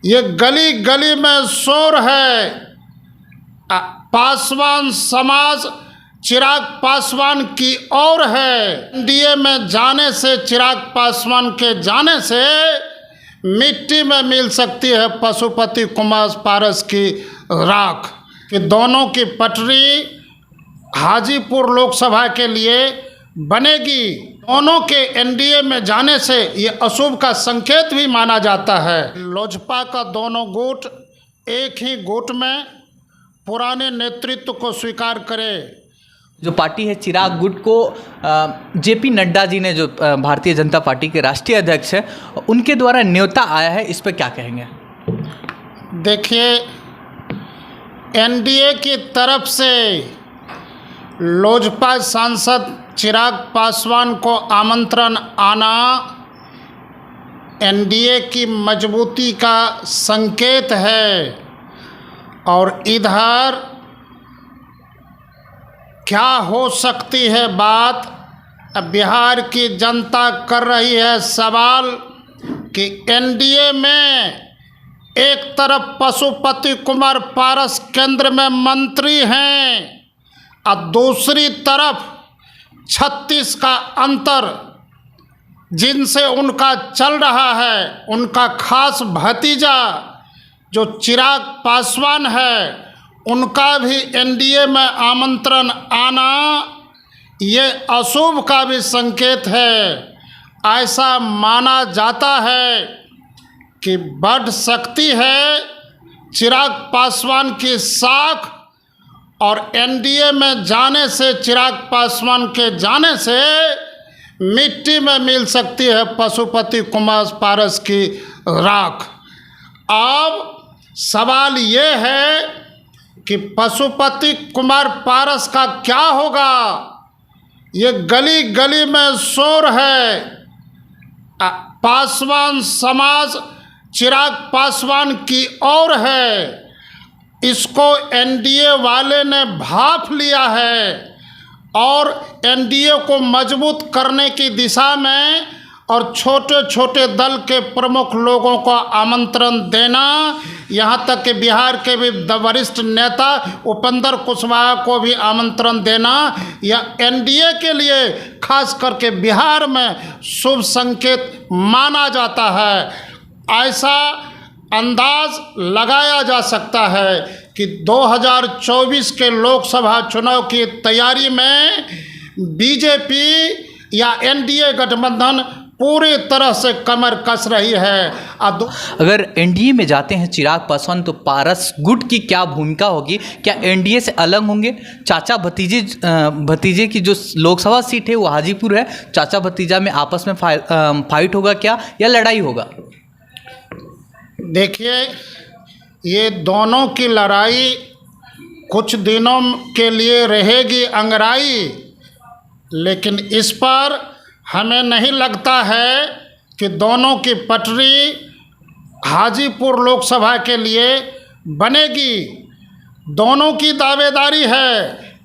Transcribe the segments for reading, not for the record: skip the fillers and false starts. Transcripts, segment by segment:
ये गली गली में शोर है। पासवान समाज चिराग पासवान की ओर है। एनडीए में जाने से, चिराग पासवान के जाने से मिट्टी में मिल सकती है पशुपति कुमार पारस की राख। कि दोनों की पटरी हाजीपुर लोकसभा के लिए बनेगी। दोनों के एनडीए में जाने से ये अशुभ का संकेत भी माना जाता है। लोजपा का दोनों गुट एक ही गुट में पुराने नेतृत्व को स्वीकार करे। जो पार्टी है चिराग गुट को जेपी नड्डा जी ने, जो भारतीय जनता पार्टी के राष्ट्रीय अध्यक्ष है, उनके द्वारा न्योता आया है, इस पर क्या कहेंगे? देखिए, एनडीए की तरफ से लोजपा सांसद चिराग पासवान को आमंत्रण आना एनडीए की मजबूती का संकेत है। और इधर क्या हो सकती है बात, बिहार की जनता कर रही है सवाल कि एनडीए में एक तरफ पशुपति कुमार पारस केंद्र में मंत्री हैं और दूसरी तरफ 36 का अंतर जिनसे उनका चल रहा है, उनका खास भतीजा जो चिराग पासवान है, उनका भी एनडीए में आमंत्रण आना ये अशुभ का भी संकेत है। ऐसा माना जाता है कि बढ़ सकती है चिराग पासवान की साख, और एनडीए में जाने से, चिराग पासवान के जाने से मिट्टी में मिल सकती है पशुपति कुमार पारस की राख। अब सवाल ये है कि पशुपति कुमार पारस का क्या होगा। ये गली गली में शोर है। पासवान समाज चिराग पासवान की ओर है। इसको एनडीए वाले ने भांप लिया है और एनडीए को मजबूत करने की दिशा में और छोटे छोटे दल के प्रमुख लोगों को आमंत्रण देना, यहाँ तक कि बिहार के भी वरिष्ठ नेता उपेंद्र कुशवाहा को भी आमंत्रण देना, यह एनडीए के लिए खास करके बिहार में शुभ संकेत माना जाता है। ऐसा अंदाज लगाया जा सकता है कि 2024 के लोकसभा चुनाव की तैयारी में बीजेपी या एनडीए गठबंधन पूरी तरह से कमर कस रही है। अगर एनडीए में जाते हैं चिराग पासवान तो पारस गुट की क्या भूमिका होगी? क्या एनडीए से अलग होंगे? चाचा भतीजे की जो लोकसभा सीट है वो हाजीपुर है, चाचा भतीजा में आपस में फाइट होगा क्या, या लड़ाई होगा? देखिए, ये दोनों की लड़ाई कुछ दिनों के लिए रहेगी अंगड़ाई, लेकिन इस पर हमें नहीं लगता है कि दोनों की पटरी हाजीपुर लोकसभा के लिए बनेगी। दोनों की दावेदारी है।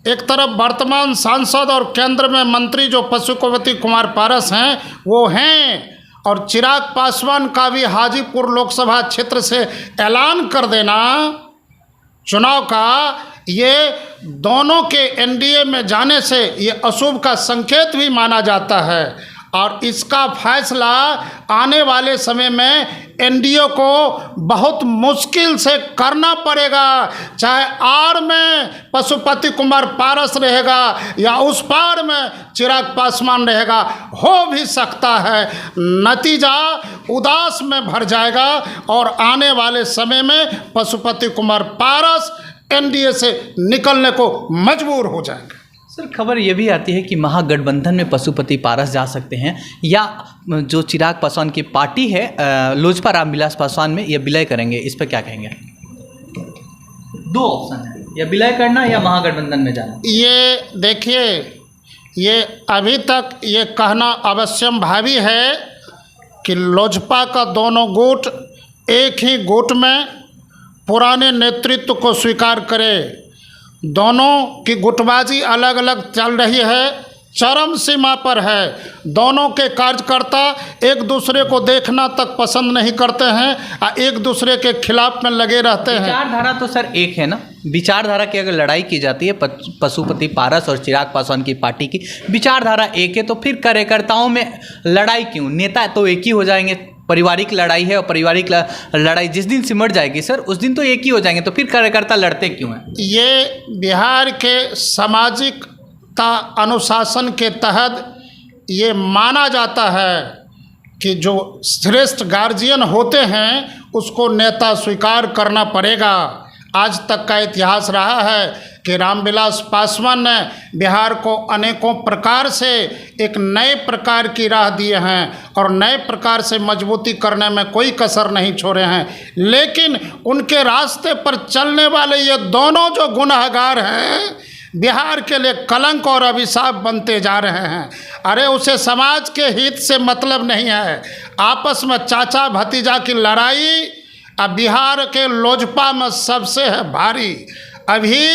एक तरफ वर्तमान सांसद और केंद्र में मंत्री जो पशुपति कुमार पारस हैं वो हैं, और चिराग पासवान का भी हाजीपुर लोकसभा क्षेत्र से ऐलान कर देना चुनाव का, ये दोनों के एनडीए में जाने से ये अशुभ का संकेत भी माना जाता है। और इसका फैसला आने वाले समय में एनडीए को बहुत मुश्किल से करना पड़ेगा, चाहे आड़ में पशुपति कुमार पारस रहेगा या उस पार में चिराग पासवान रहेगा। हो भी सकता है नतीजा उदास में भर जाएगा और आने वाले समय में पशुपति कुमार पारस एनडीए से निकलने को मजबूर हो जाएंगे। सर, खबर ये भी आती है कि महागठबंधन में पशुपति पारस जा सकते हैं, या जो चिराग पासवान की पार्टी है लोजपा रामविलास पासवान में ये विलय करेंगे, इस पर क्या कहेंगे? दो ऑप्शन है, या विलय करना या महागठबंधन में जाना। ये देखिए, ये अभी तक ये कहना अवश्यम भावी है कि लोजपा का दोनों गुट एक ही गुट में पुराने नेतृत्व को स्वीकार करे। दोनों की गुटबाजी अलग अलग चल रही है, चरम सीमा पर है। दोनों के कार्यकर्ता एक दूसरे को देखना तक पसंद नहीं करते हैं और एक दूसरे के खिलाफ में लगे रहते हैं। विचारधारा तो सर एक है ना, विचारधारा की अगर लड़ाई की जाती है पशुपति पारस और चिराग पासवान की पार्टी की विचारधारा एक है, तो फिर कार्यकर्ताओं में लड़ाई क्यों? नेता तो एक ही हो जाएंगे। पारिवारिक लड़ाई है और पारिवारिक लड़ाई जिस दिन सिमट जाएगी सर उस दिन तो एक ही हो जाएंगे, तो फिर कार्यकर्ता लड़ते क्यों हैं? ये बिहार के सामाजिकता अनुशासन के तहत ये माना जाता है कि जो श्रेष्ठ गार्जियन होते हैं उसको नेता स्वीकार करना पड़ेगा। आज तक का इतिहास रहा है कि रामविलास पासवान ने बिहार को अनेकों प्रकार से एक नए प्रकार की राह दिए हैं और नए प्रकार से मजबूती करने में कोई कसर नहीं छोड़े हैं। लेकिन उनके रास्ते पर चलने वाले ये दोनों जो गुनहगार हैं बिहार के लिए कलंक और अभिशाप बनते जा रहे हैं। अरे उसे समाज के हित से मतलब नहीं है, आपस में चाचा भतीजा की लड़ाई अब बिहार के लोजपा में सबसे है भारी। अभी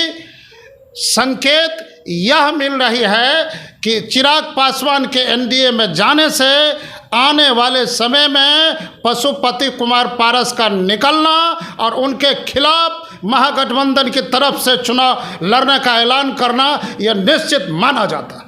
संकेत यह मिल रही है कि चिराग पासवान के एनडीए में जाने से आने वाले समय में पशुपति कुमार पारस का निकलना और उनके खिलाफ महागठबंधन की तरफ से चुनाव लड़ने का ऐलान करना यह निश्चित माना जाता है।